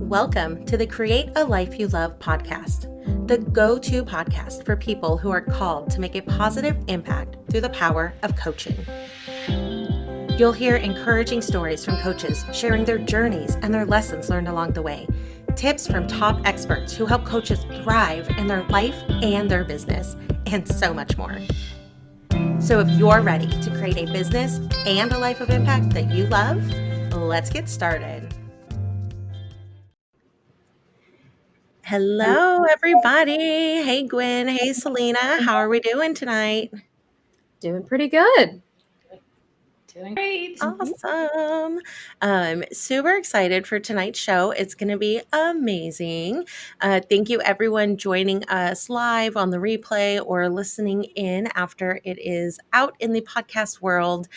Welcome to the Create a Life You Love podcast, the go-to podcast for people who are called to make a positive impact through the power of coaching. You'll hear encouraging stories from coaches sharing their journeys and their lessons learned along the way, tips from top experts who help coaches thrive in their life and their business, and so much more. So if you're ready to create a business and a life of impact that you love, let's get started. Hello, everybody. Hey, Gwen. Hey, Selena. How are we doing tonight? Doing pretty good. Doing great. Awesome. Super excited for tonight's show. It's going to be amazing. Thank you, everyone, joining us live on the replay or listening in after it is out in the podcast world.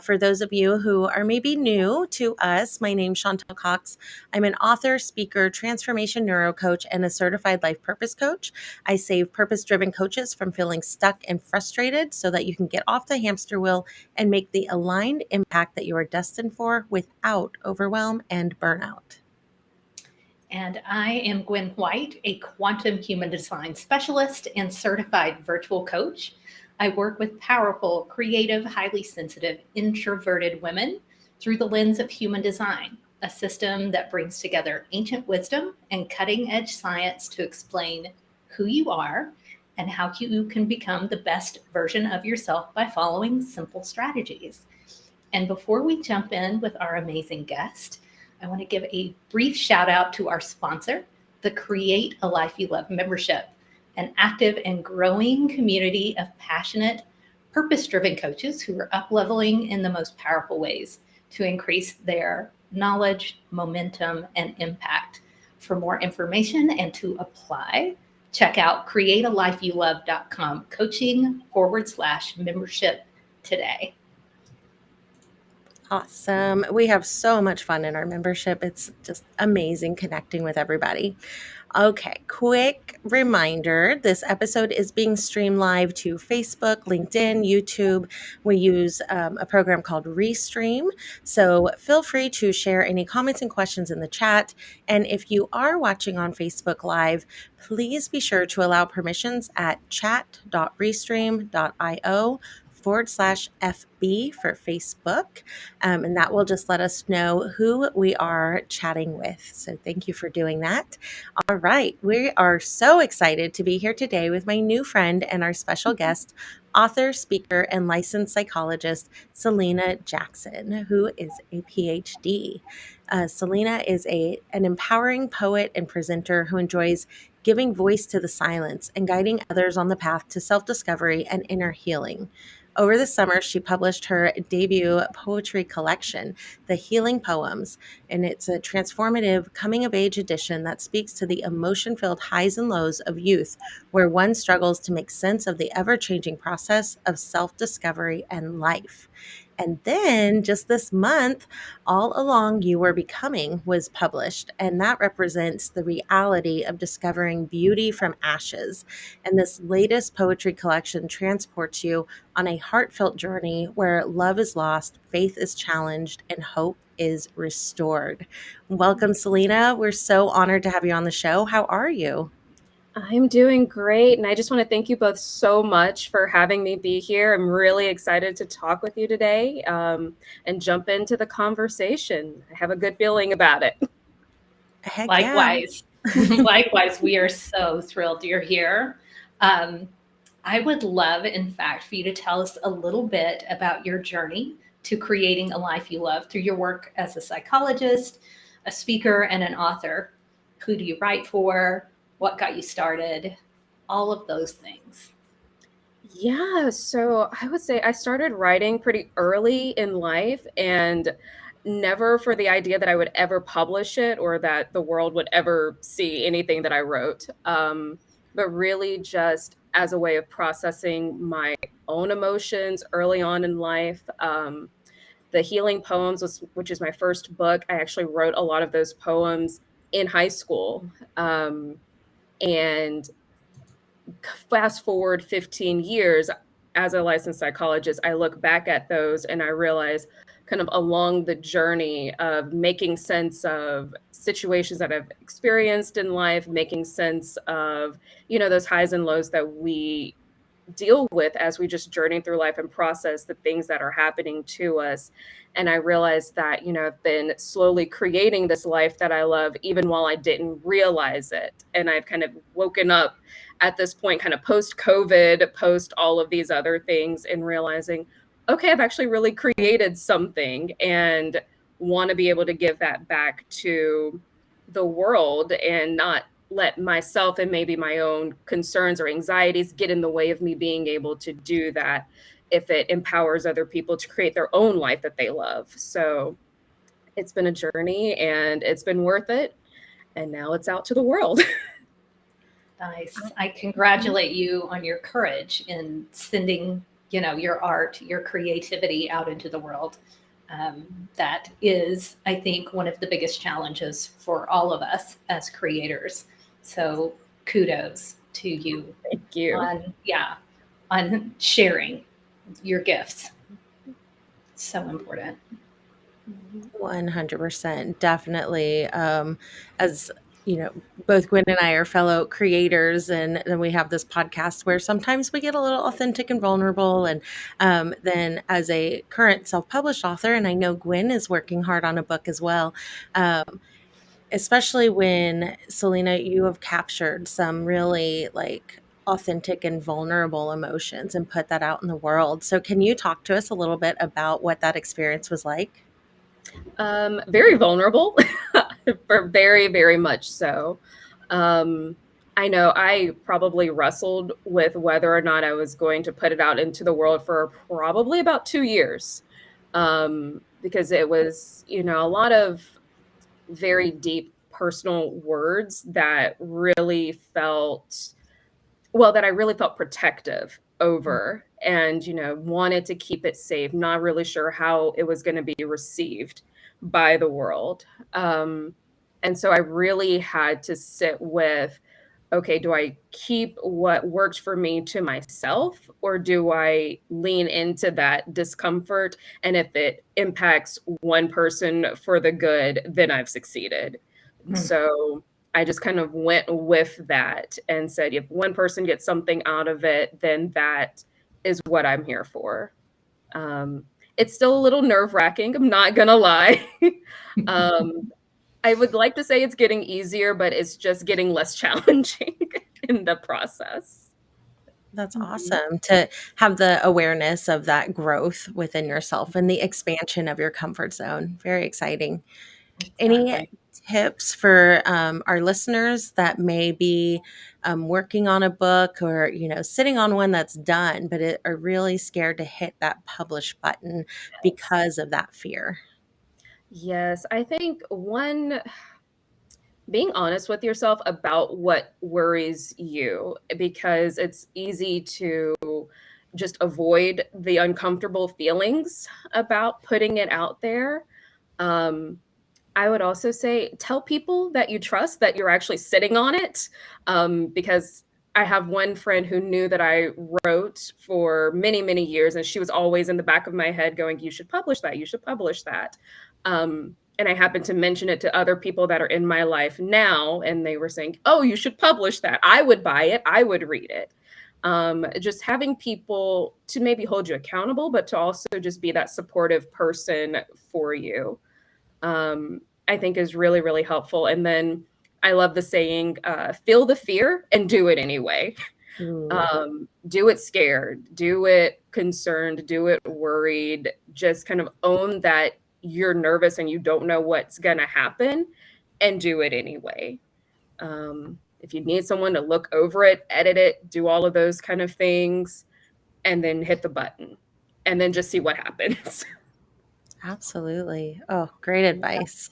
For those of you who are maybe new to us, my name's Chantal Cox. I'm an author, speaker, transformation neuro coach, and a certified life purpose coach. I save purpose-driven coaches from feeling stuck and frustrated so that you can get off the hamster wheel and make the aligned impact that you are destined for without overwhelm and burnout. And I am Gwen White, a quantum human design specialist and certified virtual coach. I work with powerful, creative, highly sensitive, introverted women through the lens of human design, a system that brings together ancient wisdom and cutting-edge science to explain who you are and how you can become the best version of yourself by following simple strategies. And before we jump in with our amazing guest, I want to give a brief shout out to our sponsor, the Create a Life You Love membership, an active and growing community of passionate, purpose-driven coaches who are up-leveling in the most powerful ways to increase their knowledge, momentum, and impact. For more information and to apply, check out createalifeyoulove.com coaching/membership today. Awesome. We have so much fun in our membership. It's just amazing connecting with everybody. Okay, quick reminder. This episode is being streamed live to Facebook, LinkedIn, YouTube. We use a program called Restream. So feel free to share any comments and questions in the chat. And if you are watching on Facebook Live, please be sure to allow permissions at chat.restream.io/FB for Facebook. And that will just let us know who we are chatting with. So thank you for doing that. All right. We are so excited to be here today with my new friend and our special guest, author, speaker, and licensed psychologist, Selena Jackson, who is a PhD. Selena is an empowering poet and presenter who enjoys giving voice to the silence and guiding others on the path to self-discovery and inner healing. Over the summer, she published her debut poetry collection, The Healing Poems, and it's a transformative coming-of-age edition that speaks to the emotion-filled highs and lows of youth, where one struggles to make sense of the ever-changing process of self-discovery and life. And then just this month, All Along You Were Becoming was published, and that represents the reality of discovering beauty from ashes. And this latest poetry collection transports you on a heartfelt journey where love is lost, faith is challenged, and hope is restored. Welcome, Selena. We're so honored to have you on the show. How are you? I'm doing great. And I just want to thank you both so much for having me be here. I'm really excited to talk with you today and jump into the conversation. I have a good feeling about it. Heck Likewise. Likewise, we are so thrilled you're here. I would love, in fact, for you to tell us a little bit about your journey to creating a life you love through your work as a psychologist, a speaker, and an author. Who do you write for? What got you started? All of those things. Yeah, so I would say I started writing pretty early in life and never for the idea that I would ever publish it or that the world would ever see anything that I wrote, but really just as a way of processing my own emotions early on in life. The Healing Poems, which is my first book, I actually wrote a lot of those poems in high school. And fast forward 15 years as a licensed psychologist, I look back at those and I realize kind of along the journey of making sense of situations that I've experienced in life, making sense of, those highs and lows that we deal with as we just journey through life and process the things that are happening to us. And I realized that, I've been slowly creating this life that I love, even while I didn't realize it. And I've kind of woken up at this point, kind of post COVID, post all of these other things, and realizing, okay, I've actually really created something and want to be able to give that back to the world and not let myself and maybe my own concerns or anxieties get in the way of me being able to do that if it empowers other people to create their own life that they love. So it's been a journey and it's been worth it. And now it's out to the world. Nice. I congratulate you on your courage in sending, your art, your creativity out into the world. That is, I think, one of the biggest challenges for all of us as creators. So kudos to you Thank you. on sharing your gifts. So important. 100%. Definitely. As you know, both Gwen and I are fellow creators, and then we have this podcast where sometimes we get a little authentic and vulnerable. And then, as a current self published author, and I know Gwen is working hard on a book as well, especially when Selena, you have captured some really like authentic and vulnerable emotions and put that out in the world. So, can you talk to us a little bit about what that experience was like? Very vulnerable, for very, very much so. I know I probably wrestled with whether or not I was going to put it out into the world for probably about 2 years, because it was, a lot of very deep personal words that really felt well, that I really felt protective over and, wanted to keep it safe, not really sure how it was gonna be received by the world. And so I really had to sit with, okay, do I keep what worked for me to myself, or do I lean into that discomfort? And if it impacts one person for the good, then I've succeeded. Mm. So I just kind of went with that and said, if one person gets something out of it, then that is what I'm here for. Um, it's still a little nerve-wracking, I'm not gonna lie. Um, I would like to say it's getting easier, but it's just getting less challenging in the process. That's Mhm. awesome to have the awareness of that growth within yourself and the expansion of your comfort zone. Very exciting. Any Exactly. tips for our listeners that may be working on a book or sitting on one that's done, but are really scared to hit that publish button Yes. because of that fear? Yes, I think one, being honest with yourself about what worries you, because it's easy to just avoid the uncomfortable feelings about putting it out there. Um, I would also say tell people that you trust that you're actually sitting on it, because I have one friend who knew that I wrote for many, many years, and she was always in the back of my head going, "You should publish that. You should publish that." And I happened to mention it to other people that are in my life now, and they were saying, "Oh, you should publish that. I would buy it. I would read it." Just having people to maybe hold you accountable, but to also just be that supportive person for you, I think is really, really helpful. And then I love the saying, feel the fear and do it anyway. Ooh, Do it scared, do it concerned, do it worried, just kind of own that you're nervous and you don't know what's going to happen and do it anyway. If you need someone to look over it, edit it, do all of those kind of things, and then hit the button and then just see what happens. absolutely. Oh, great advice.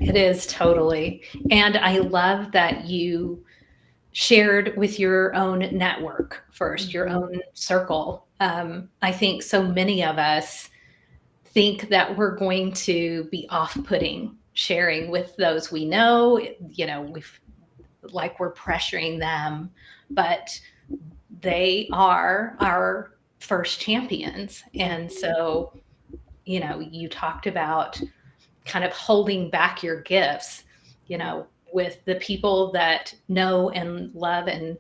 It is totally. And I love that you shared with your own network first, your Mhm. own circle. I think so many of us think that we're going to be off putting sharing with those we know, we've like we're pressuring them, but they are our first champions. And so you talked about kind of holding back your gifts, with the people that know and love and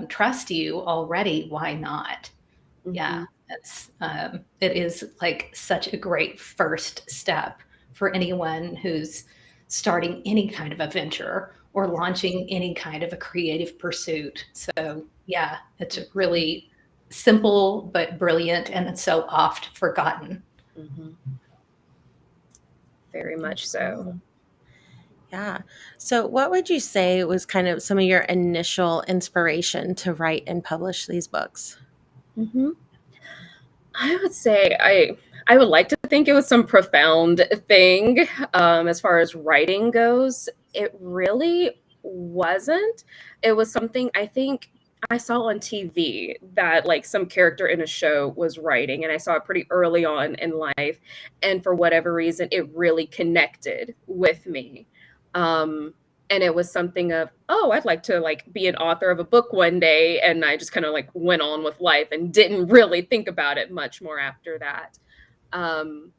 trust you already. Why not? Yeah, Mhm. it is like such a great first step for anyone who's starting any kind of a venture or launching any kind of a creative pursuit. So yeah, it's really simple but brilliant, and it's so oft forgotten. Mhm. Very much so. Absolutely. Yeah. So, what would you say was kind of some of your initial inspiration to write and publish these books? Mhm. I would say I would like to think it was some profound thing, as far as writing goes. It really wasn't. It was something I think I saw on TV that, like, some character in a show was writing, and I saw it pretty early on in life, and for whatever reason, it really connected with me. Um, and it was something of, "Oh, I'd like to, like, be an author of a book one day," and I just kinda, like, went on with life and didn't really think about it much more after that. Um,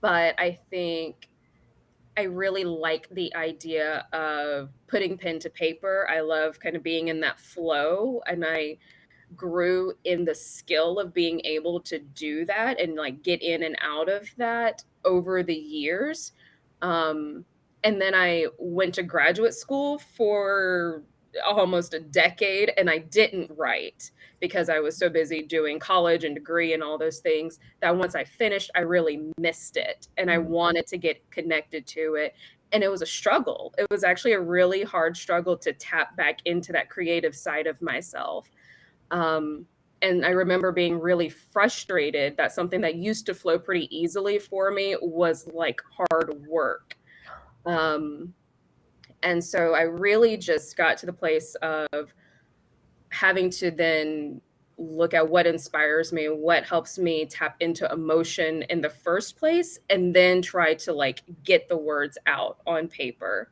but I think I really like the idea of putting pen to paper. I love kind of being in that flow, and I grew in the skill of being able to do that and, like, get in and out of that over the years. Um, and then I went to graduate school for almost a decade, and I didn't write because I was so busy doing college and degree and all those things that once I finished, I really missed it, and I wanted to get connected to it, and it was a struggle. It was actually a really hard struggle to tap back into that creative side of myself. Um, and I remember being really frustrated that something that used to flow pretty easily for me was like hard work. Um, and so I really just got to the place of having to then look at what inspires me, what helps me tap into emotion in the first place, and then try to like get the words out on paper.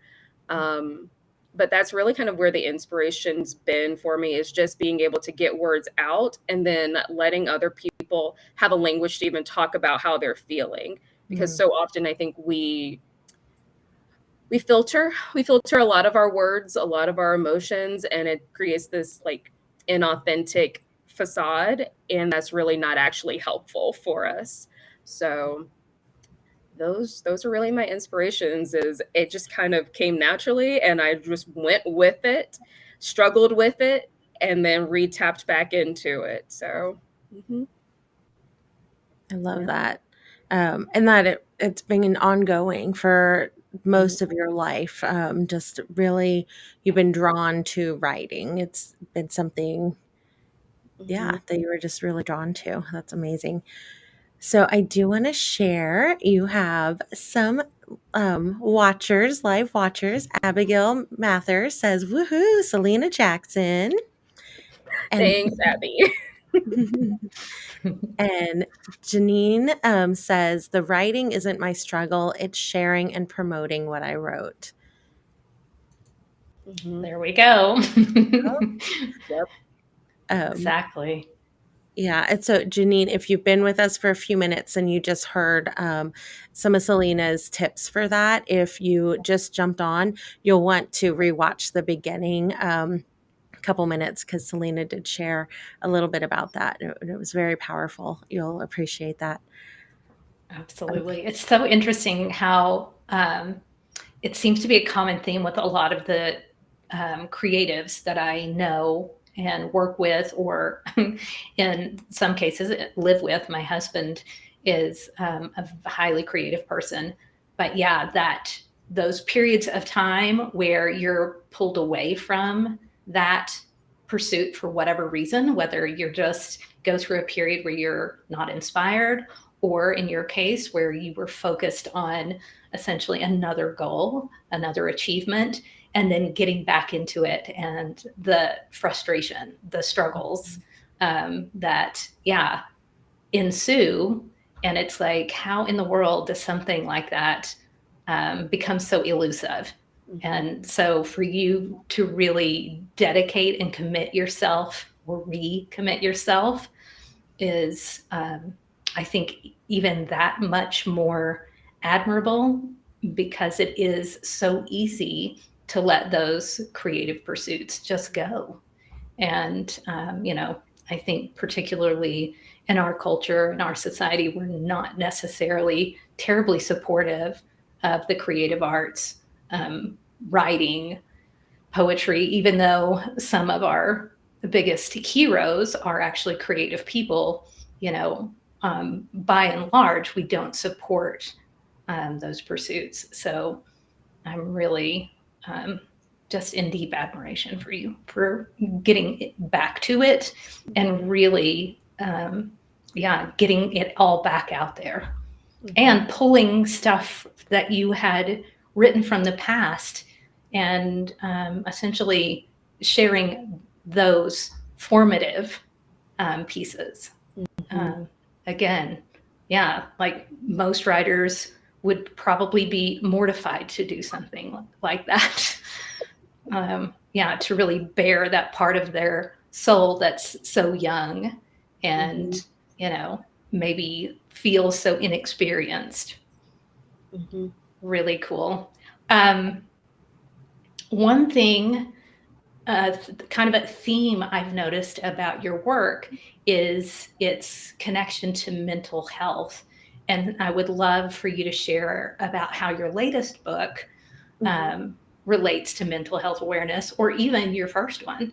Um, but that's really kind of where the inspiration's been for me is just being able to get words out and then letting other people have a language to even talk about how they're feeling. Because Mm, so often I think we filter a lot of our words, a lot of our emotions, and it creates this like inauthentic facade, and that's really not actually helpful for us. So those are really my inspirations. Is it just kind of came naturally and I just went with it, struggled with it, and then re-tapped back into it. So mhm, I love yeah. that. And that it's been ongoing for Mhm, most of your life. Just really, you've been drawn to writing. It's been something, yeah, mhm. that you were just really drawn to. That's amazing. So I do want to share. You have some watchers, live watchers. Abigail Mather says, "Woohoo, Selena Jackson," and Thanks, Abby. and Janine says, "The writing isn't my struggle; it's sharing and promoting what I wrote." Mhm. There we go. Yep. Um, Exactly. Yeah. And so, Janine, if you've been with us for a few minutes and you just heard some of Selena's tips for that, if you just jumped on, you'll want to rewatch the beginning couple minutes because Selena did share a little bit about that. And it was very powerful. You'll appreciate that. Absolutely. It's so interesting how it seems to be a common theme with a lot of the creatives that I know and work with, or in some cases live with. My husband is a highly creative person, but yeah, that those periods of time where you're pulled away from that pursuit for whatever reason, whether you're just go through a period where you're not inspired, or in your case where you were focused on essentially another goal, another achievement, and then getting back into it, and the frustration, the struggles that, yeah, ensue. And it's like, how in the world does something like that become so elusive? Mhm. And so for you to really dedicate and commit yourself or recommit yourself is I think even that much more admirable, because it is so easy to let those creative pursuits just go. And, I think particularly in our culture, in our society, we're not necessarily terribly supportive of the creative arts, writing, poetry, even though some of our biggest heroes are actually creative people. By and large, we don't support those pursuits. So I'm really just in deep admiration for you for getting back to it and really, getting it all back out there and pulling stuff that you had written from the past and essentially sharing those formative pieces. Um, Again, yeah, like most writers would probably be mortified to do something like that. To really bear that part of their soul that's so young and, you know, maybe feels so inexperienced. Really cool. Um, One thing, kind of a theme I've noticed about your work is its connection to mental health. And I would love for you to share about how your latest book relates to mental health awareness, or even your first one.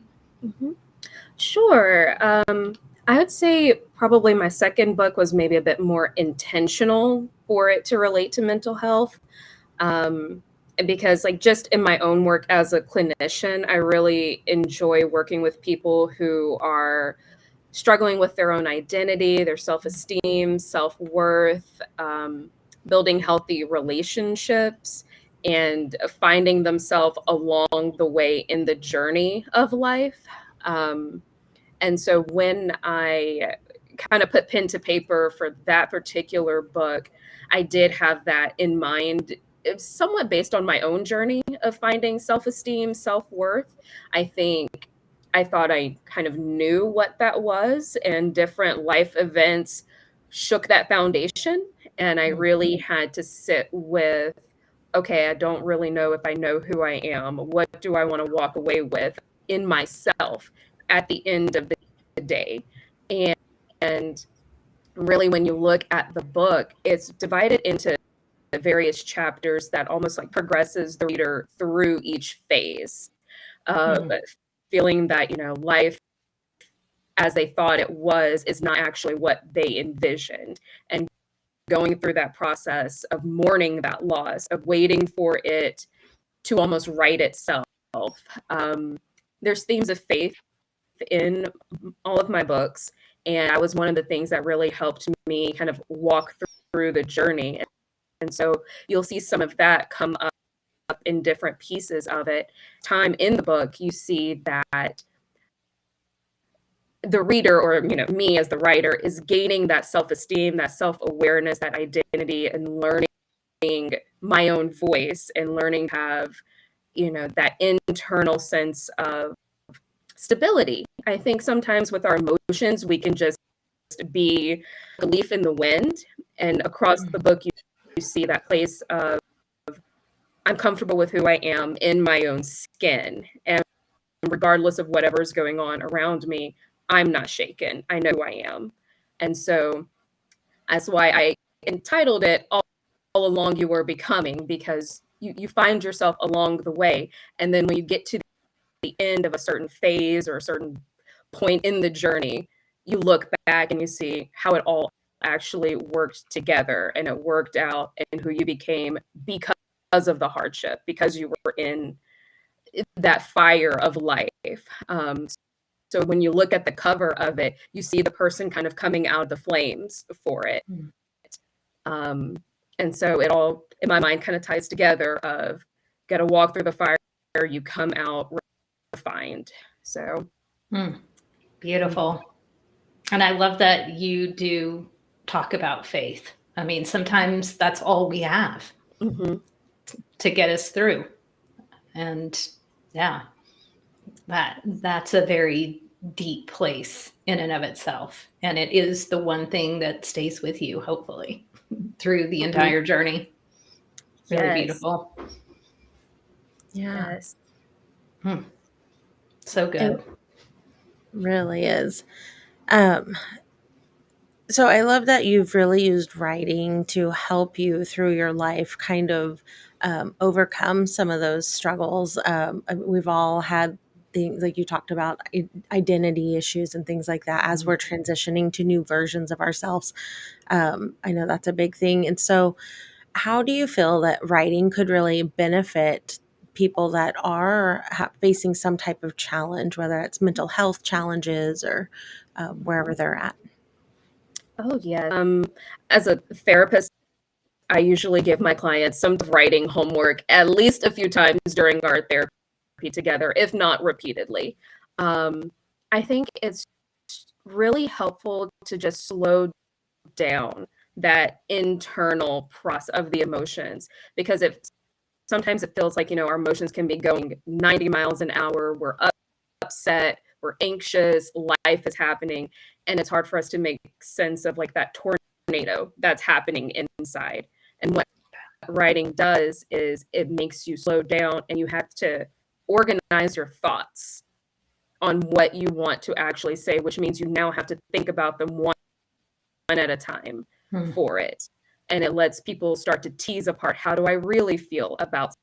Sure. I would say probably my second book was maybe a bit more intentional for it to relate to mental health. And because, like, just in my own work as a clinician, I really enjoy working with people who are struggling with their own identity, their self esteem, self worth, building healthy relationships, and finding themselves along the way in the journey of life. Um, and so when I kind of put pen to paper for that particular book, I did have that in mind. It's somewhat based on my own journey of finding self esteem, self worth. I think I thought I kind of knew what that was, and different life events shook that foundation. And I really had to sit with, okay, I don't really know if I know who I am. What do I want to walk away with in myself at the end of the day? And really, when you look at the book, it's divided into various chapters that almost like progresses the reader through each phase of feeling that, life as they thought it was is not actually what they envisioned, and going through that process of mourning that loss, of waiting for it to almost right itself. There's themes of faith in all of my books, and that was one of the things that really helped me kind of walk through the journey. And so you'll see some of that come up in different pieces of it. Time in the book, you see that the reader, or me as the writer, is gaining that self-esteem, that self-awareness, that identity, and learning my own voice, and learning to have that internal sense of stability. I think sometimes with our emotions, we can just be a leaf in the wind. And across the book, you see that place of, I'm comfortable with who I am in my own skin. And regardless of whatever's going on around me, I'm not shaken. I know who I am. And so that's why I entitled it All Along You Were Becoming, because you find yourself along the way. And then when you get to the end of a certain phase or a certain point in the journey, you look back and you see how it all actually worked together, and it worked out, and who you became because of the hardship, because you were in that fire of life. So when you look at the cover of it, you see the person kind of coming out of the flames for it. And so it all, in my mind, kind of ties together of, got to walk through the fire, you come out refined. So Beautiful. And I love that you do talk about faith. I mean, sometimes that's all we have to get us through. And yeah, that's a very deep place in and of itself. And it is the one thing that stays with you, hopefully, through the Mhm. entire journey. Really Yes. beautiful. Yeah, Yes. So it good. really is. Um, so I love that you've really used writing to help you through your life, kind of overcome some of those struggles. We've all had things like you talked about, identity issues and things like that as we're transitioning to new versions of ourselves. I know that's a big thing. And so, how do you feel that writing could really benefit people that are facing some type of challenge, whether it's mental health challenges or wherever they're at? Oh, yeah. As a therapist, I usually give my clients some writing homework at least a few times during our therapy together, if not repeatedly. Um, I think it's really helpful to just slow down that internal process of the emotions, because if sometimes it feels like, our emotions can be going 90 miles an hour. We're upset, we're anxious, life is happening, and it's hard for us to make sense of like that tornado that's happening inside. And what writing does is it makes you slow down and you have to organize your thoughts on what you want to actually say, which means you now have to think about them one at a time Hmm. for it. And it lets people start to tease apart, how do I really feel about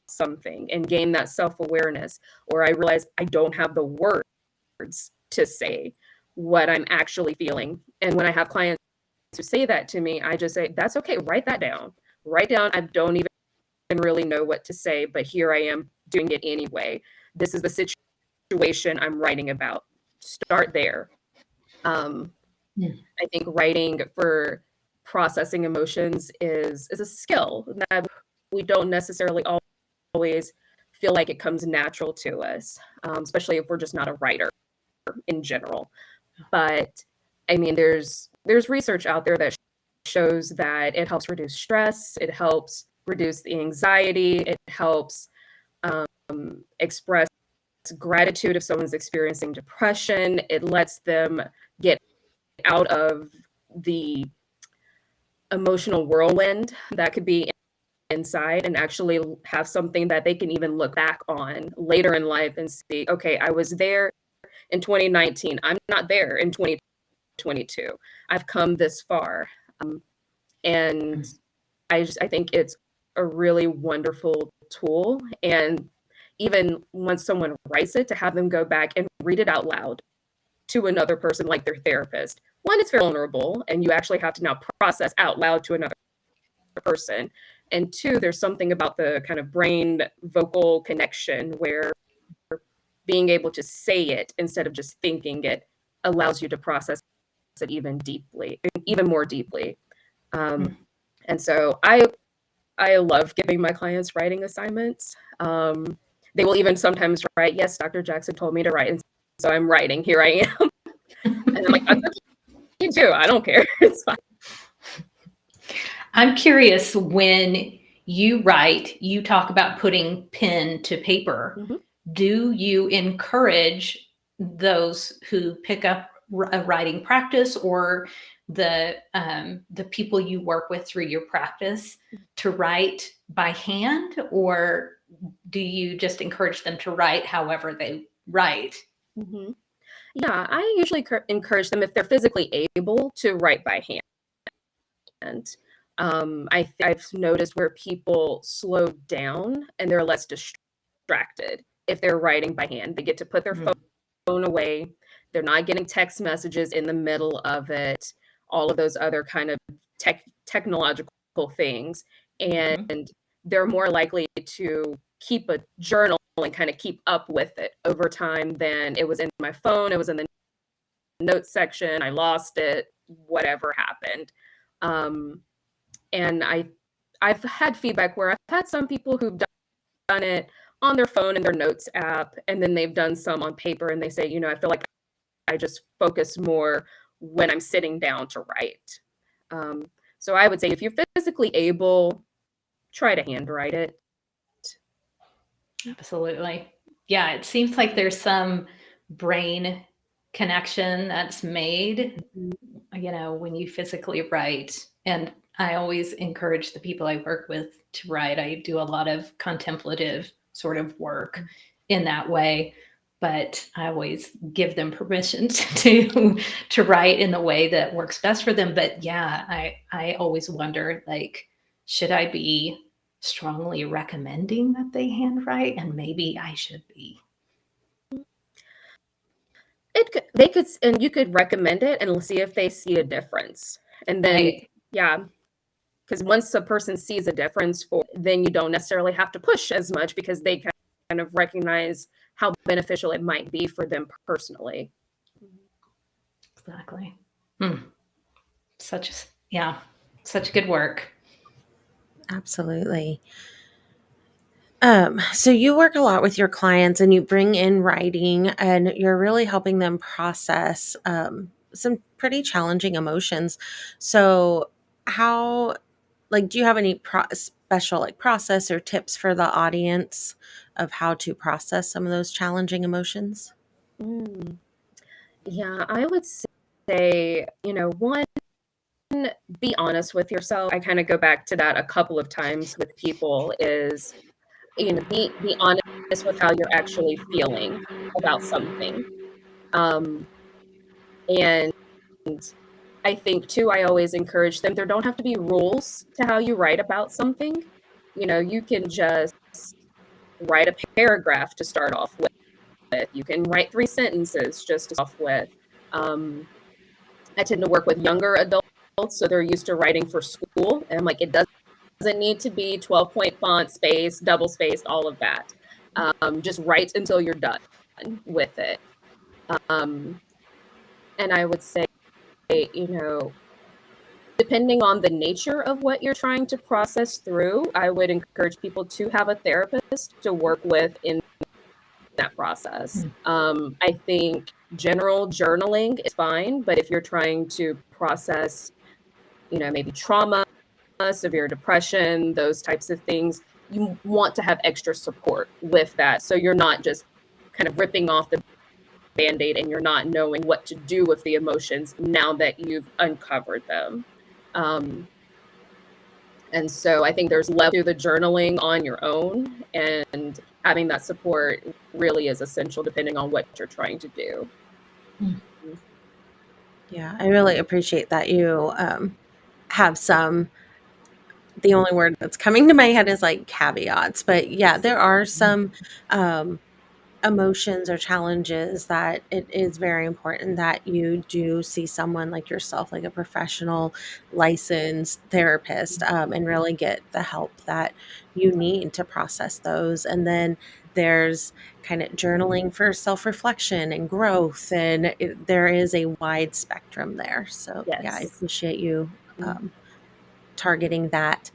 something, and gain that self-awareness, or I realize I don't have the words to say what I'm actually feeling. And when I have clients who say that to me, I just say, that's okay, write that down. Write down, I don't even really know what to say, but here I am doing it anyway. This is the situation I'm writing about. Start there. Um, Hmm. I think writing for processing emotions is a skill that we don't necessarily always feel like it comes natural to us, especially if we're just not a writer in general. But I mean, there's research out there that shows that it helps reduce stress, it helps reduce the anxiety, it helps express gratitude if someone's experiencing depression. It lets them get out of the emotional whirlwind that could be inside and actually have something that they can even look back on later in life and see, okay, I was there in 2019. I'm not there in 2022. I've come this far. And I think it's a really wonderful tool. And even once someone writes it, to have them go back and read it out loud to another person, like their therapist. One, it's very vulnerable, and you actually have to now process out loud to another person. And two, there's something about the kind of brain vocal connection where being able to say it instead of just thinking it allows you to process it even more deeply. Um, and so I love giving my clients writing assignments. They will even sometimes write, yes, Dr. Jackson told me to write, and so I'm writing. Here I am. And I'm like, that's okay too. I don't care. It's fine. I'm curious, when you write, you talk about putting pen to paper. Mhm. Do you encourage those who pick up a writing practice, or the people you work with through your practice, to write by hand, or do you just encourage them to write however they write? Mhm. Yeah, I usually encourage them if they're physically able to write by hand. I've noticed where people slow down and they're less distracted if they're writing by hand. They get to put their phone away. They're not getting text messages in the middle of it, all of those other kind of technological things. Mhm. And they're more likely to keep a journal and kind of keep up with it over time than it was in my phone, it was in the notes section, I lost it, whatever happened. Um, and I've had feedback where I've had some people who've done it on their phone in their notes app, and then they've done some on paper, and they say, I feel like I just focus more when I'm sitting down to write. Um, so I would say if you're physically able, try to handwrite it. Absolutely. Yeah, it seems like there's some brain connection that's made, when you physically write. And I always encourage the people I work with to write. I do a lot of contemplative sort of work in that way, but I always give them permission to write in the way that works best for them. But yeah, I always wonder, like, should I be strongly recommending that they handwrite? And maybe I should be. They could, and you could recommend it and see if they see a difference. And then, Right. yeah, because once a person sees a difference, then you don't necessarily have to push as much because they kind of recognize how beneficial it might be for them personally. Exactly. Such good work. Absolutely. So you work a lot with your clients and you bring in writing and you're really helping them process some pretty challenging emotions. So how, like, do you have any special like process or tips for the audience of how to process some of those challenging emotions? Mm. Yeah, I would say, one, be honest with yourself. I kind of go back to that a couple of times with people is, be honest with how you're actually feeling about something. And I think too, I always encourage them, there don't have to be rules to how you write about something. You can just write a paragraph to start off with. You can write 3 sentences just to start off with. I tend to work with younger adults, so they're used to writing for school. And I'm like, it doesn't need to be 12-point font, space, double spaced, all of that. Just write until you're done with it. And I would say, depending on the nature of what you're trying to process through, I would encourage people to have a therapist to work with in that process. I think general journaling is fine, but if you're trying to process, maybe trauma, severe depression, those types of things, you want to have extra support with that. So you're not just kind of ripping off the Band-Aid and you're not knowing what to do with the emotions now that you've uncovered them. And so I think there's left to the journaling on your own, and having that support really is essential depending on what you're trying to do. Yeah, I really appreciate that you have some. The only word that's coming to my head is like caveats, but yeah, there are some um, emotions or challenges that it is very important that you do see someone like yourself, like a professional licensed therapist, and really get the help that you need to process those. And then there's kind of journaling for self-reflection and growth, and there is a wide spectrum there. So yeah, I Yes. appreciate you targeting that.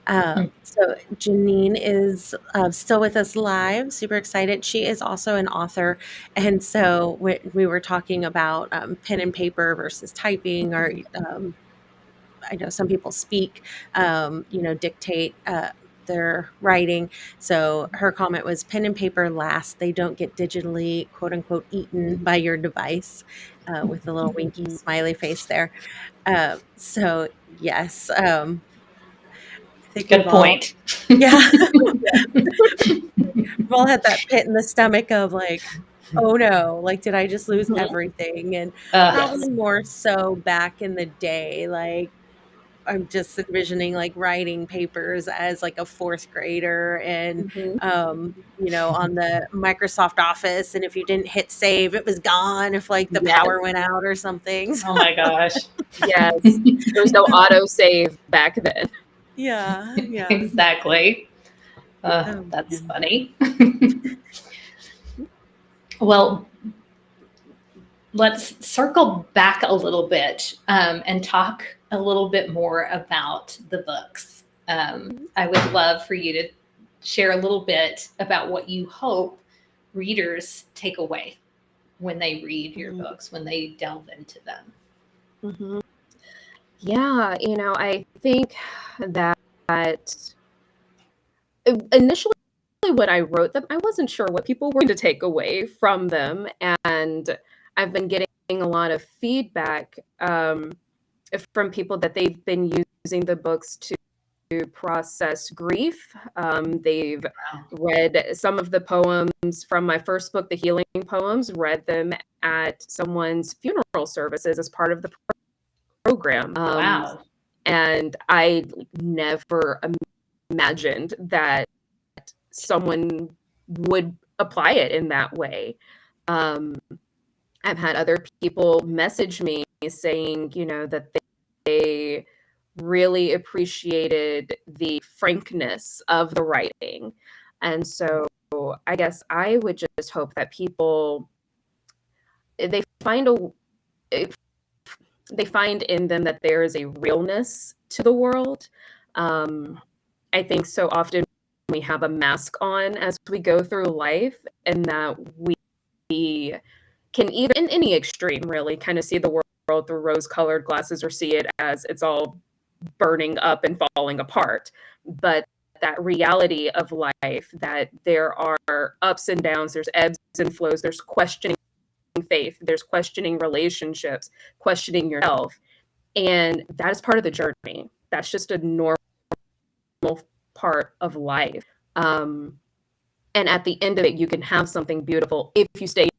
Mm. So Janine is still with us live. Super excited. She is also an author, and so we were talking about pen and paper versus typing, or I know some people speak, dictate their writing. So her comment was, "Pen and paper last. They don't get digitally, quote unquote, eaten by your device," with a little winky smiley face there. So yes. I think we've Good all, point. yeah, we've all had that pit in the stomach of like, "Oh no, like, did I just lose everything?" And Yes. probably more so back in the day, like, I'm just envisioning, like, writing papers as, like, a 4th grader and, Mhm. on the Microsoft Office, and if you didn't hit save, it was gone if, like, the Yes. power went out or something. Oh my gosh. Yes. There was no auto save back then. Yeah, yeah. Exactly. Oh, That's man. funny. Well, let's circle back a little bit and talk a little bit more about the books. I would love for you to share a little bit about what you hope readers take away when they read your Mhm. books, when they delve into them. Mhm. Yeah, I think that initially when I wrote them, I wasn't sure what people were going to take away from them. And I've been getting a lot of feedback from people that they've been using the books to process grief. They've Wow. read some of the poems from my first book, the healing poems, read them at someone's funeral services as part of the program. Wow. And I never imagined that someone would apply it in that way. I've had other people message me saying, that they really appreciated the frankness of the writing. And so I guess I would just hope that people they find a they find in them that there is a realness to the world. I think so often we have a mask on as we go through life, and that we can either, in any extreme, really kind of see the world through rose-colored glasses or see it as it's all burning up and falling apart. But that reality of life, that there are ups and downs, there's ebbs and flows, there's questioning faith, there's questioning relationships, questioning yourself. And that is part of the journey. That's just a normal part of life. And at the end of it, you can have something beautiful if you stay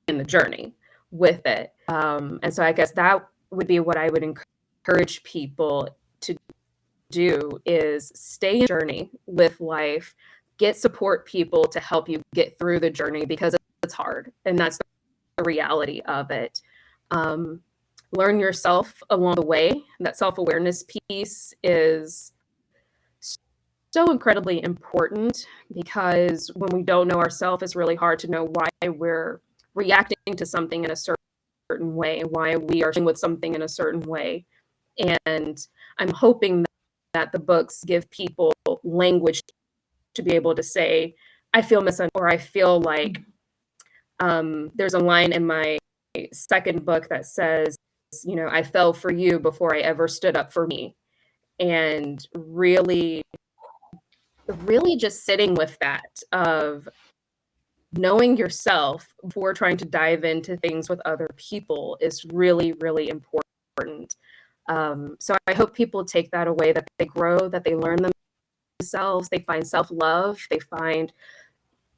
in the journey with it. And so I guess that would be what I would encourage people to do, is stay in the journey with life, get support people to help you get through the journey, because it's hard. And that's the reality of it. Learn yourself along the way. That self-awareness piece is so incredibly important, because when we don't know ourselves, it's really hard to know why we're reacting to something in a certain way, why we are dealing with something in a certain way. And I'm hoping that the books give people language to be able to say, I feel misunderstood, or I feel like there's a line in my second book that says, I fell for you before I ever stood up for me. And really, really just sitting with that of knowing yourself before trying to dive into things with other people is really, really important. So I hope people take that away, that they grow, that they learn themselves, they find self-love, they find,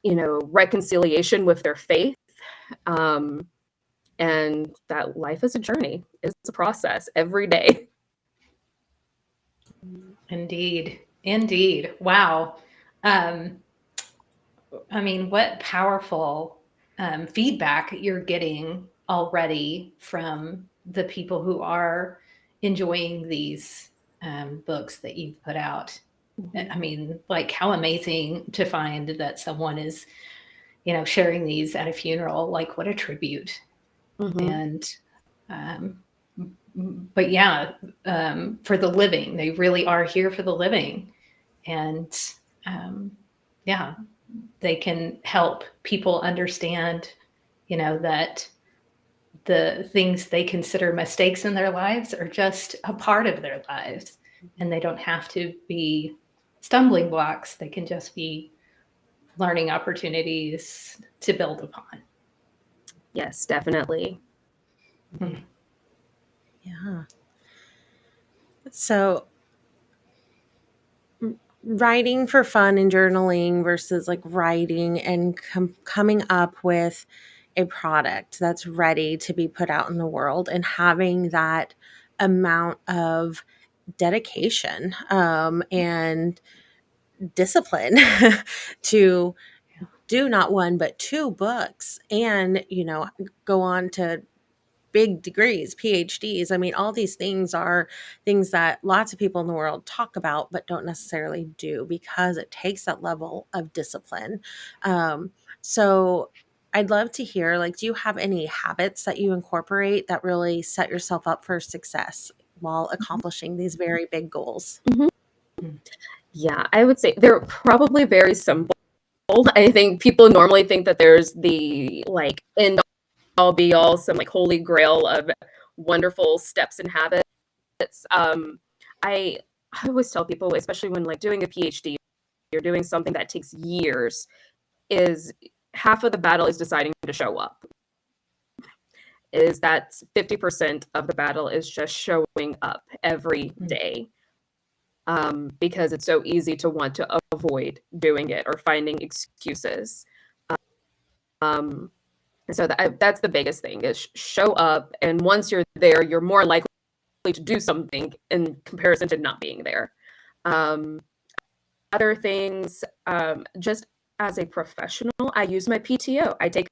reconciliation with their faith, and that life is a journey. It's a process every day. Indeed. Indeed. Wow. Um, I mean, what powerful feedback you're getting already from the people who are enjoying these books that you've put out. I mean, like, how amazing to find that someone is, sharing these at a funeral. Like, what a tribute. Mm-hmm. And, but yeah, for the living, they really are here for the living. And yeah, they can help people understand, that the things they consider mistakes in their lives are just a part of their lives, and they don't have to be stumbling blocks. They can just be learning opportunities to build upon. Yes, definitely. Yeah. So writing for fun and journaling versus like writing and coming up with a product that's ready to be put out in the world, and having that amount of dedication and discipline to do not one but two books, and go on to big degrees, PhDs. I mean, all these things are things that lots of people in the world talk about, but don't necessarily do, because it takes that level of discipline. So I'd love to hear, like, do you have any habits that you incorporate that really set yourself up for success while accomplishing these very big goals? Mm-hmm. Yeah, I would say they're probably very simple. I think people normally think that there's the like end all be all, some like holy grail of wonderful steps and habits. I always tell people, especially when like doing a PhD, you're doing something that takes years, is half of the battle is deciding to show up. is that 50% of the battle is just showing up every day, because it's so easy to want to avoid doing it or finding excuses. Um, so that's the biggest thing is show up. And once you're there, you're more likely to do something in comparison to not being there. Um, Other things, just as a professional, I use my PTO. I take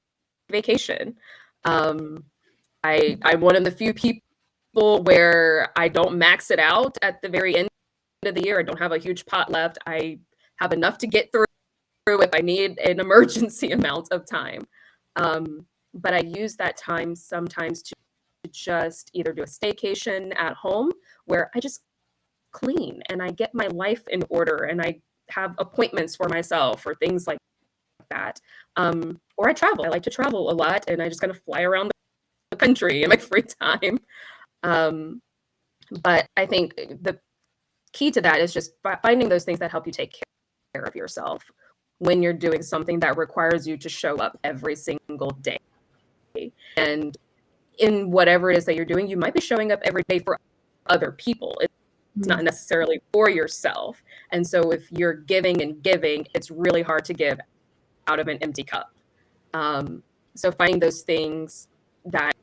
vacation. Um, I'm one of the few people where I don't max it out at the very end of the year. I don't have a huge pot left. I have enough to get through if I need an emergency amount of time. But I use that time sometimes to just either do a staycation at home where I just clean and I get my life in order and I have appointments for myself or things like that. Or I travel. I like to travel a lot and I just kind of fly around the country in my free time. But I think the key to that is just finding those things that help you take care of yourself when you're doing something that requires you to show up every single day. And in whatever it is that you're doing, you might be showing up every day for other people. It's not necessarily for yourself. And so if you're giving and giving, it's really hard to give out of an empty cup. So finding those things that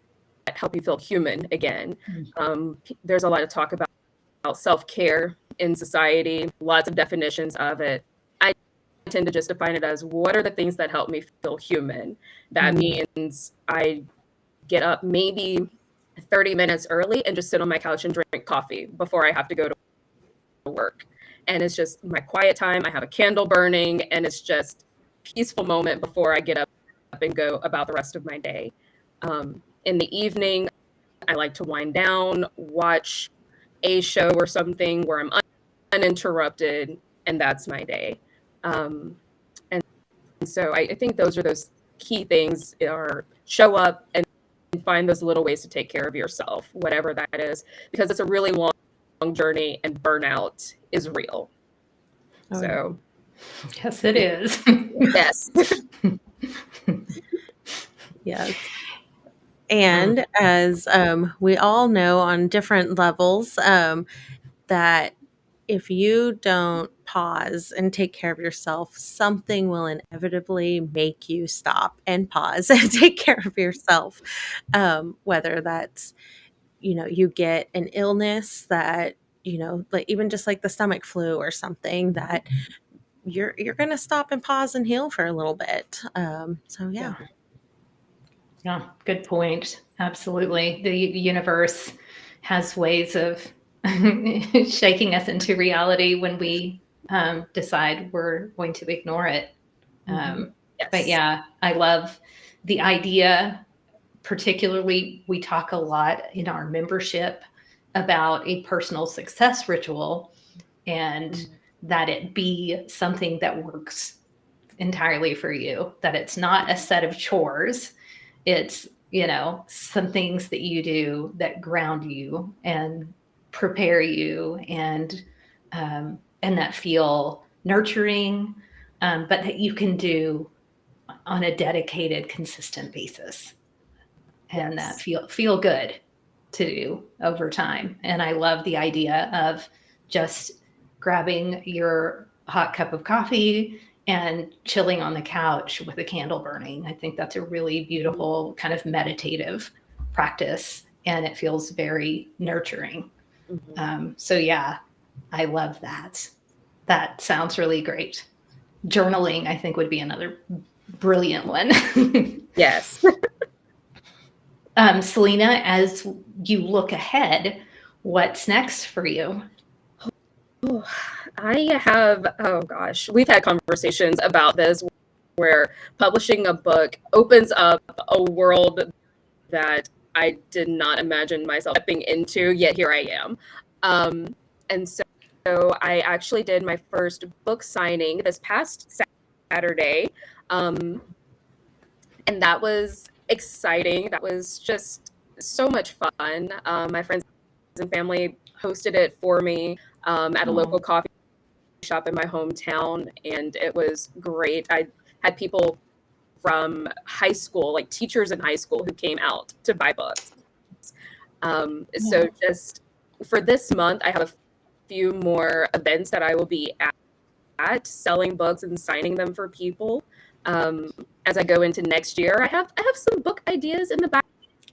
help you feel human again. There's a lot of talk about self-care in society, lots of definitions of it. I tend to just define it as what are the things that help me feel human. That means I get up maybe 30 minutes early and just sit on my couch and drink coffee before I have to go to work. And it's just my quiet time. I have a candle burning and it's just peaceful moment before I get up and go about the rest of my day. In the evening, I like to wind down, watch a show or something where I'm uninterrupted, and that's my day. And so I think those are those key things are show up and find those little ways to take care of yourself, whatever that is, because it's a really long journey and burnout is real. Oh, So Yes, it is. yes. yes. And as we all know on different levels, that if you don't pause and take care of yourself, something will inevitably make you stop and pause and take care of yourself. Whether that's, you get an illness that, like even just like the stomach flu or something that you're going to stop and pause and heal for a little bit. So yeah. Yeah, good point. Absolutely. The universe has ways of shaking us into reality when we decide we're going to ignore it. But yeah, I love the idea. Particularly, we talk a lot in our membership about a personal success ritual and that it be something that works entirely for you, that it's not a set of chores. It's, some things that you do that ground you and prepare you and that feel nurturing, but that you can do on a dedicated, consistent basis and that feel good to do over time. And I love the idea of just grabbing your hot cup of coffee and chilling on the couch with a candle burning. I think that's a really beautiful kind of meditative practice and it feels very nurturing. So yeah, I love that. That sounds really great. Journaling, I think, would be another brilliant one. Yes. Selena, as you look ahead, what's next for you? Oh gosh, we've had conversations about this where publishing a book opens up a world that I did not imagine myself stepping into, yet here I am. And so I actually did my first book signing this past Saturday. And that was exciting. That was just so much fun. My friends and family hosted it for me at a local coffee shop in my hometown, and it was great. I had people from high school, like teachers in high school who came out to buy books. So just for this month, I have a few more events that I will be at selling books and signing them for people. As I go into next year, I have some book ideas in the back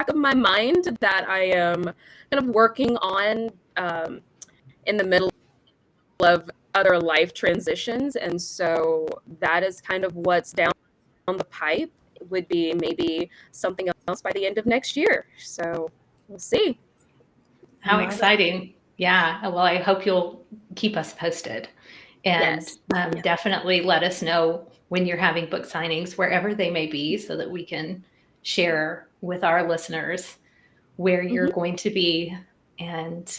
of my mind that I am kind of working on in the middle of other life transitions, and so that is kind of what's down the pipe. It would be maybe something else by the end of next year. So we'll see. How Love it. exciting. Yeah. Well, I hope you'll keep us posted and Yes. definitely let us know when you're having book signings, wherever they may be, so that we can share with our listeners where you're Mhm. going to be. And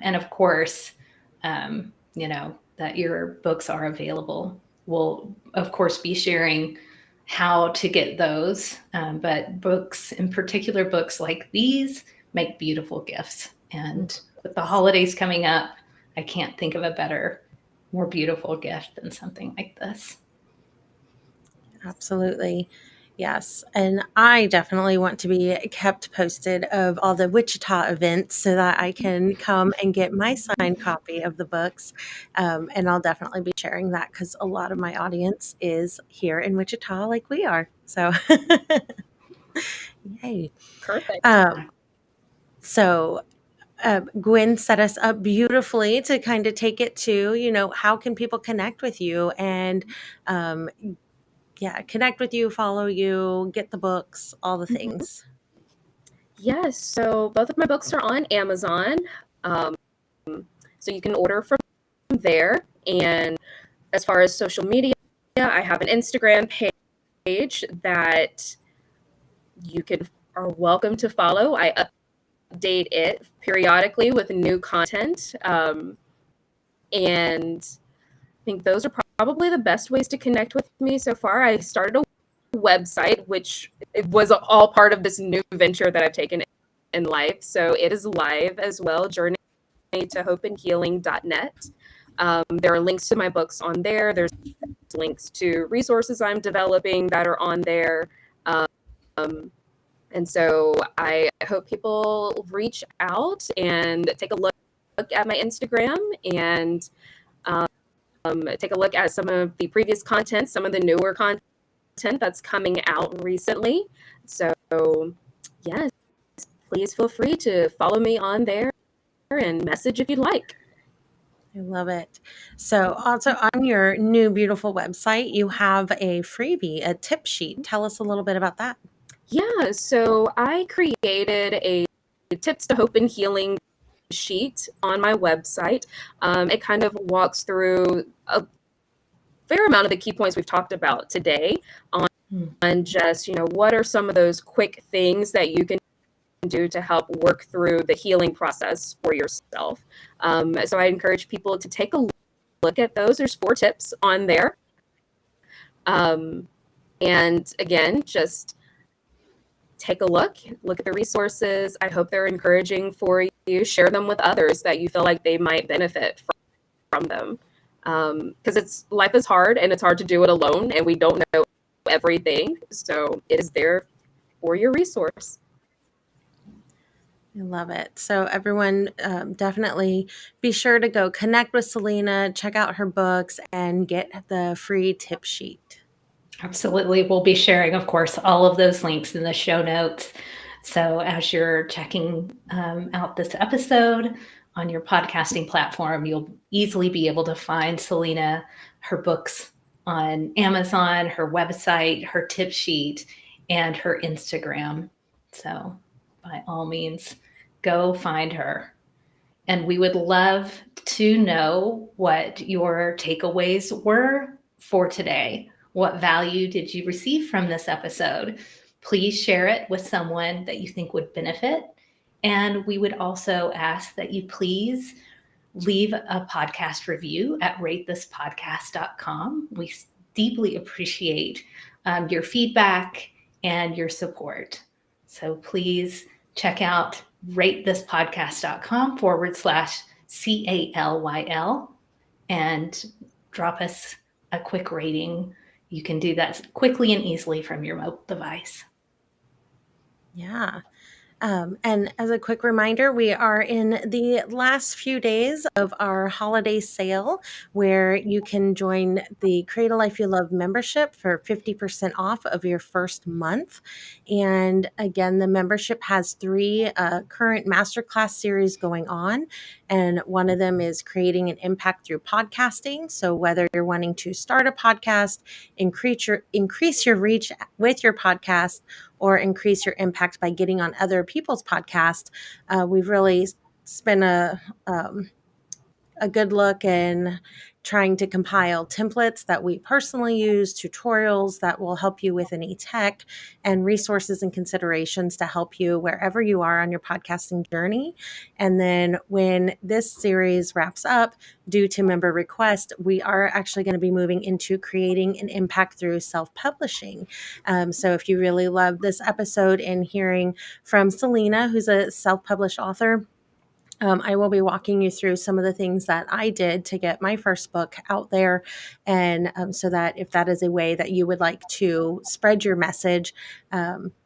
of course, that your books are available. We'll, of course, be sharing how to get those. But books, in particular, books like these, make beautiful gifts. And with the holidays coming up, I can't think of a better, more beautiful gift than something like this. Absolutely. Yes. And I definitely want to be kept posted of all the Wichita events so that I can come and get my signed copy of the books. And I'll definitely be sharing that because a lot of my audience is here in Wichita, like we are. So, yay. Perfect. Um, so, Gwen set us up beautifully to kind of take it to, how can people connect with you and, um, yeah, connect with you, follow you, get the books, all the Mhm. things. Yes. So both of my books are on Amazon. Um, so you can order from there. And as far as social media, I have an Instagram page that you can are welcome to follow. I update it periodically with new content. And I think those are probably the best ways to connect with me so far. I started a website, which it was all part of this new venture that I've taken in life. So it is live as well, journey to hopeandhealing.net. There are links to my books on there. There's links to resources I'm developing that are on there. Um, and so I hope people reach out and take a look at my Instagram and take a look at some of the previous content, some of the newer content that's coming out recently. So, yes, please feel free to follow me on there and message if you'd like. I love it. So, also on your new beautiful website, you have a freebie, a tip sheet. Tell us a little bit about that. Yeah, so I created a Tips to Hope and Healing sheet on my website. It kind of walks through a fair amount of the key points we've talked about today on just, what are some of those quick things that you can do to help work through the healing process for yourself. So I encourage people to take a look at those. There's 4 tips on there. Um, and again, just take a look at the resources. I hope they're encouraging for you. Share them with others that you feel like they might benefit from them. Because life is hard and it's hard to do it alone, and we don't know everything. So it is there for your resource. I love it. So, everyone, definitely be sure to go connect with Selena, check out her books, and get the free tip sheet. Absolutely. We'll be sharing, of course, all of those links in the show notes. So as you're checking out this episode on your podcasting platform, you'll easily be able to find Selena, her books on Amazon, her website, her tip sheet, and her Instagram. So by all means, go find her. And we would love to know what your takeaways were for today. What value did you receive from this episode? Please share it with someone that you think would benefit. And we would also ask that you please leave a podcast review at ratethispodcast.com. We deeply appreciate your feedback and your support. So please check out ratethispodcast.com/CALYL and drop us a quick rating. you can do that quickly and easily from your mobile device. Yeah. And as a quick reminder, we are in the last few days of our holiday sale where you can join the Create a Life You Love membership for 50% off of your first month. And again, the membership has three current masterclass series going on. And one of them is creating an impact through podcasting. So whether you're wanting to start a podcast, increase your reach with your podcast, or increase your impact by getting on other people's podcasts, we've really spent a good look in trying to compile templates that we personally use, tutorials that will help you with any tech, and resources and considerations to help you wherever you are on your podcasting journey. And then when this series wraps up, due to member request, we are actually going to be moving into creating an impact through self-publishing. So if you really love this episode and hearing from Selena, who's a self-published author, I will be walking you through some of the things that I did to get my first book out there. And so that if that is a way that you would like to spread your message,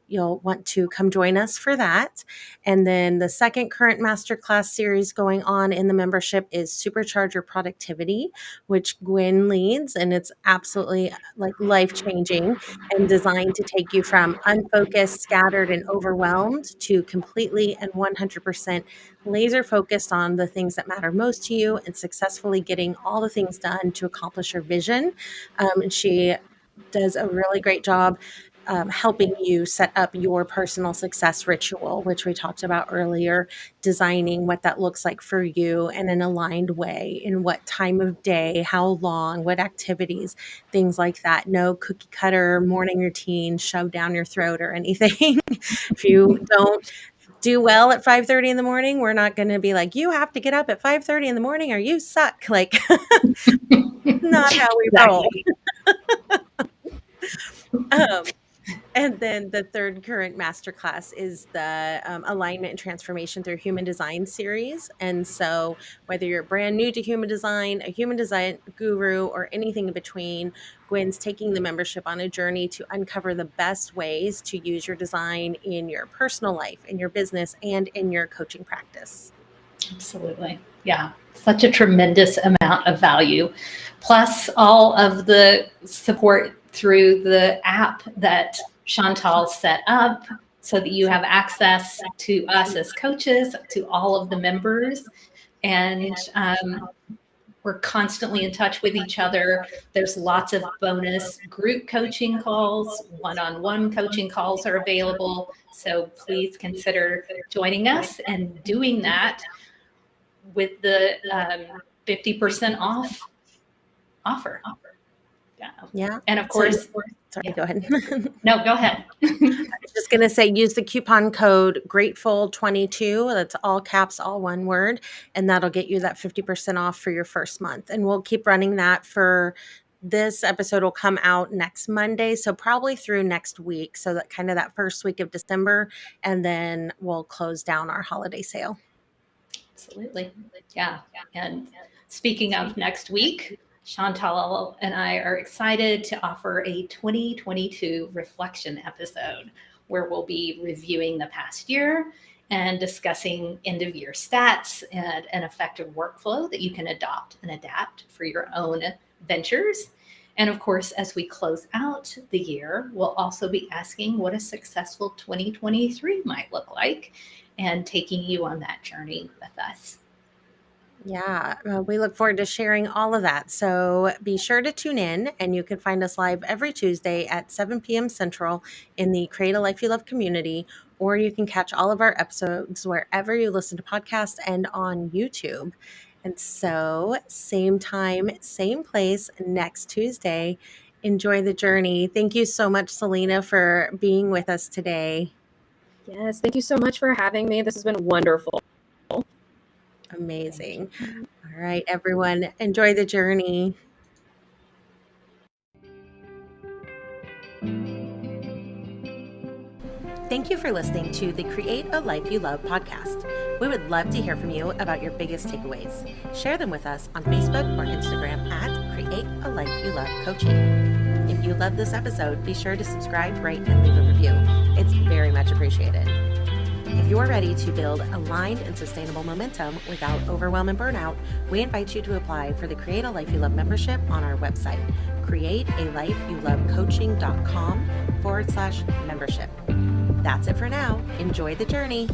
you'll want to come join us for that. And then the second current masterclass series going on in the membership is Supercharge Your Productivity, which Gwen leads. And it's absolutely like life changing and designed to take you from unfocused, scattered, and overwhelmed to completely and 100% laser focused on the things that matter most to you and successfully getting all the things done to accomplish your vision. And she does a really great job helping you set up your personal success ritual, which we talked about earlier, designing what that looks like for you in an aligned way, in what time of day, how long, what activities, things like that. No cookie cutter morning routine shoved down your throat or anything. If you don't do well at 5:30 in the morning, we're not going to be like, you have to get up at 5:30 in the morning or you suck. Like, not how we roll. Exactly. Um, and then the third current masterclass is the Alignment and Transformation Through Human Design series. And so, whether you're brand new to human design, a human design guru, or anything in between, Gwen's taking the membership on a journey to uncover the best ways to use your design in your personal life, in your business, and in your coaching practice. Absolutely. Yeah. Such a tremendous amount of value. Plus all of the support through the app that Chantal set up so that you have access to us as coaches, to all of the members. And we're constantly in touch with each other. There's lots of bonus group coaching calls, one-on-one coaching calls are available. So please consider joining us and doing that with the 50% off offer. Yeah. And of course, sorry, go ahead. No, go ahead. I was just going to say, use the coupon code Grateful22. That's all caps, all one word. And that'll get you that 50% off for your first month. And we'll keep running that for this episode will come out next Monday. So probably through next week. So that kind of that first week of December. And then we'll close down our holiday sale. Absolutely. Yeah. And speaking of next week, Chantal and I are excited to offer a 2022 reflection episode where we'll be reviewing the past year and discussing end of year stats and an effective workflow that you can adopt and adapt for your own ventures. And of course, as we close out the year, we'll also be asking what a successful 2023 might look like and taking you on that journey with us. Yeah, we look forward to sharing all of that. So be sure to tune in, and you can find us live every Tuesday at 7 p.m. Central in the Create a Life You Love community, or you can catch all of our episodes wherever you listen to podcasts and on YouTube. And so, same time, same place next Tuesday. Enjoy the journey. Thank you so much, Selena, for being with us today. Yes, thank you so much for having me. This has been wonderful. Amazing. All right, everyone, enjoy the journey. Thank you for listening to the Create a Life You Love podcast. We would love to hear from you about your biggest takeaways. Share them with us on Facebook or Instagram at Create a Life You Love Coaching. If you you loved this episode, be sure to subscribe, rate, and leave a review. It's very much appreciated. If you're ready to build aligned and sustainable momentum without overwhelm and burnout, we invite you to apply for the Create a Life You Love membership on our website, createalifeyoulovecoaching.com/membership. That's it for now. Enjoy the journey.